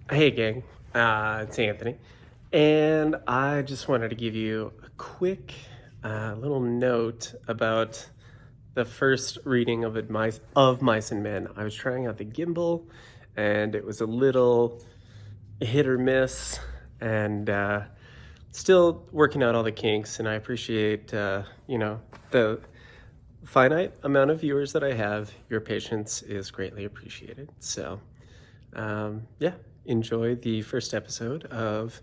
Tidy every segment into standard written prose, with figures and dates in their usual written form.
Hey gang, it's Anthony, and I just wanted to give you a quick little note about the first reading of Mice and Men. I was trying out the gimbal, and it was a little hit or miss, and still working out all the kinks. And I appreciate the finite amount of viewers that I have. Your patience is greatly appreciated. So. Enjoy the first episode of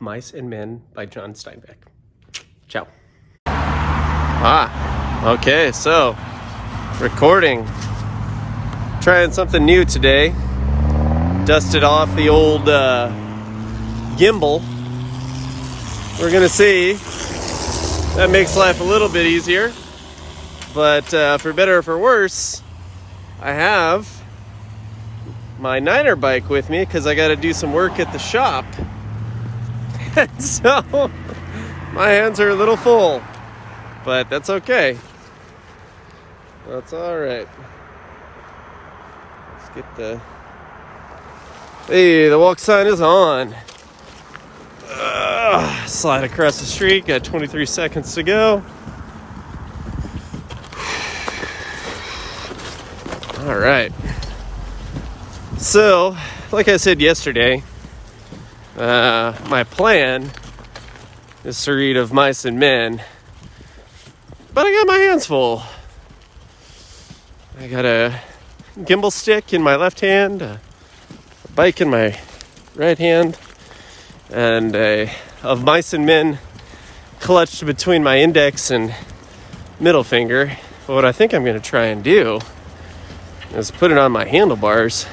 Mice and Men by John Steinbeck. Ciao. Okay, so recording. Trying something new today. Dusted off the old gimbal. We're gonna see. That makes life a little bit easier. But for better or for worse, I have my Niner bike with me because I got to do some work at the shop. And so my hands are a little full, but that's okay. That's all right. Let's get the walk sign is on. Slide across the street. Got 23 seconds to go. All right. So, like I said yesterday, my plan is to read of Mice and Men, but I got my hands full. I got a gimbal stick in my left hand, a bike in my right hand, and a of Mice and Men clutched between my index and middle finger. But what I think I'm going to try and do is put it on my handlebars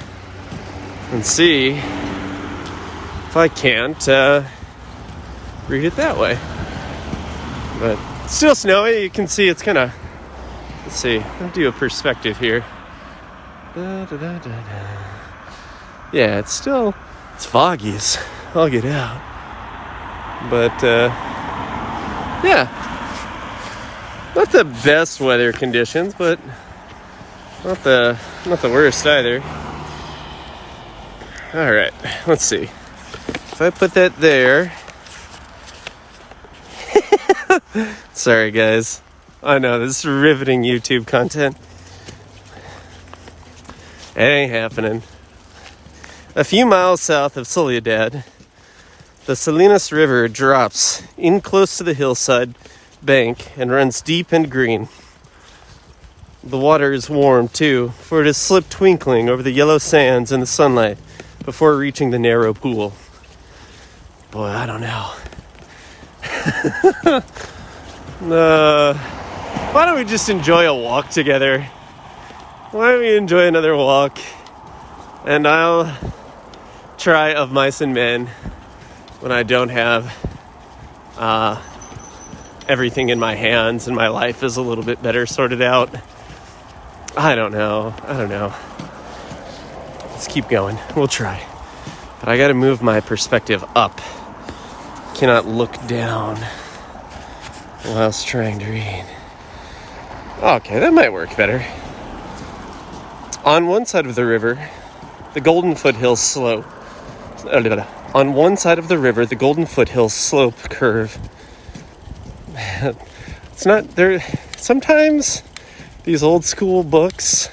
and see if I can't read it that way. But it's still snowy. You can see it's kind of, let's see, I'll do a perspective here. Yeah, it's foggy as I'll get out. But yeah, not the best weather conditions, but not the worst either. All right, let's see. If I put that there. Sorry, guys. I know, this is riveting YouTube content. It ain't happening. A few miles south of Soledad, the Salinas River drops in close to the hillside bank and runs deep and green. The water is warm, too, for it has slipped twinkling over the yellow sands in the sunlight before reaching the narrow pool. Boy, I don't know. Why don't we just enjoy a walk together? Why don't we enjoy another walk? And I'll try of Mice and Men when I don't have everything in my hands and my life is a little bit better sorted out. I don't know. Let's keep going. We'll try. But I gotta move my perspective up. Cannot look down whilst trying to read. Okay, that might work better. On one side of the river, the Golden Foothills slope. On one side of the river, the Golden Foothills slope curve. It's not there. Sometimes these old school books,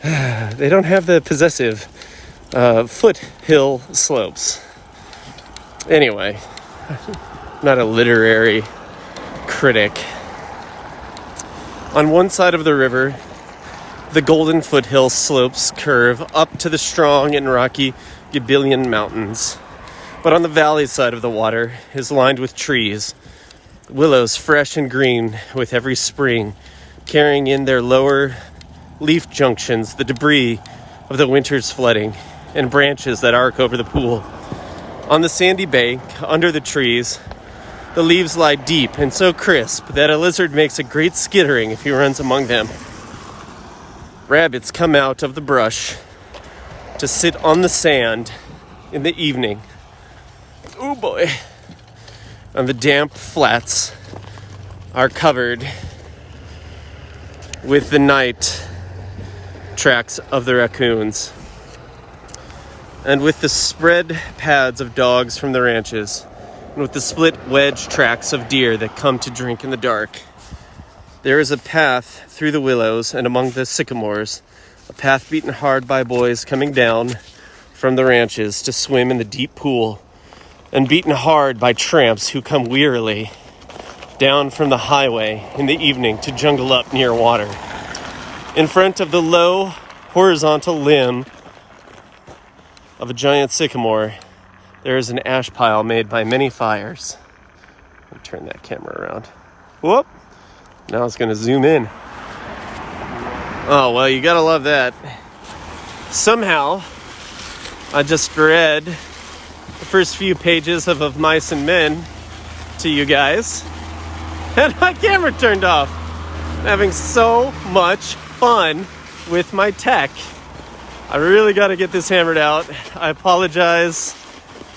they don't have the possessive foothill slopes. Anyway, not a literary critic. On one side of the river, the Golden Foothills slopes curve up to the strong and rocky Gibellian Mountains. But on the valley side of the water is lined with trees, willows fresh and green with every spring, carrying in their lower leaf junctions the debris of the winter's flooding, and branches that arc over the pool. On the sandy bank, under the trees, the leaves lie deep and so crisp that a lizard makes a great skittering if he runs among them. Rabbits come out of the brush to sit on the sand in the evening. Oh boy. And the damp flats are covered with the night tracks of the raccoons. And with the spread pads of dogs from the ranches, and with the split wedge tracks of deer that come to drink in the dark, there is a path through the willows and among the sycamores, a path beaten hard by boys coming down from the ranches to swim in the deep pool, and beaten hard by tramps who come wearily down from the highway in the evening to jungle up near water. In front of the low, horizontal limb of a giant sycamore, there is an ash pile made by many fires. I'll turn that camera around. Whoop! Now it's going to zoom in. Oh, well, you gotta love that. Somehow, I just read the first few pages of Mice and Men to you guys, and my camera turned off. I'm having so much fun with my tech. I really got to get this hammered out. I apologize.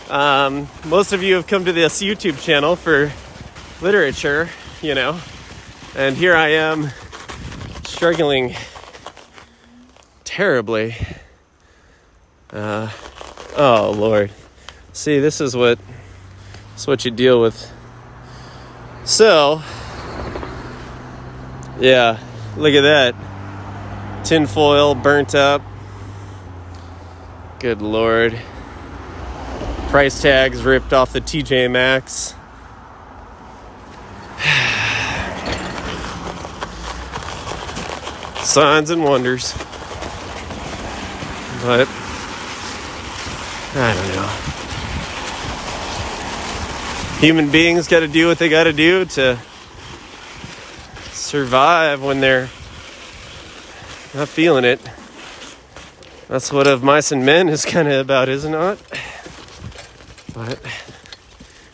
Most of you have come to this YouTube channel for literature, you know, and here I am struggling terribly. Oh Lord. See, this is what you deal with. So, yeah, look at that. Tin foil burnt up. Good Lord. Price tags ripped off the TJ Maxx. Signs and wonders. But I don't know. Human beings got to do what they got to do to survive when they're not feeling it. That's what Of Mice and Men is kind of about, is it not? But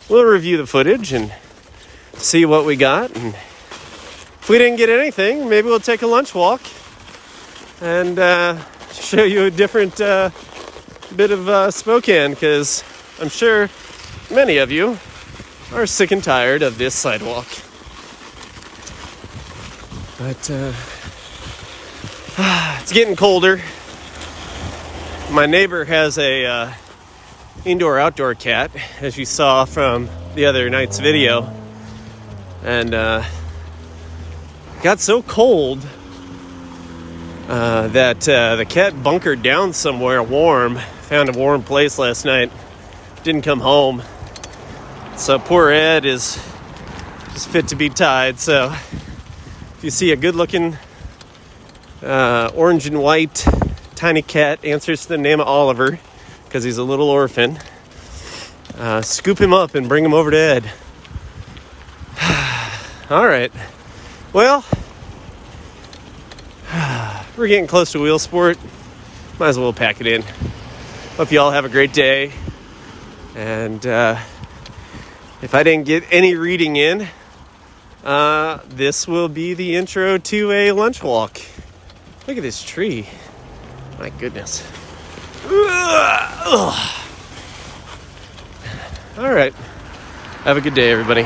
we'll review the footage and see what we got. And if we didn't get anything, maybe we'll take a lunch walk and show you a different bit of Spokane, because I'm sure many of you are sick and tired of this sidewalk. But it's getting colder. My neighbor has a indoor-outdoor cat, as you saw from the other night's video. And got so cold that the cat bunkered down somewhere warm. Found a warm place last night. Didn't come home. So poor Ed is just fit to be tied. So if you see a good-looking orange and white tiny cat, answers to the name of Oliver because he's a little orphan, scoop him up and bring him over to Ed. All right. Well, we're getting close to wheel sport. Might as well pack it in. Hope you all have a great day. And if I didn't get any reading in, this will be the intro to a lunch walk. Look at this tree. My goodness. All right. Have a good day, everybody.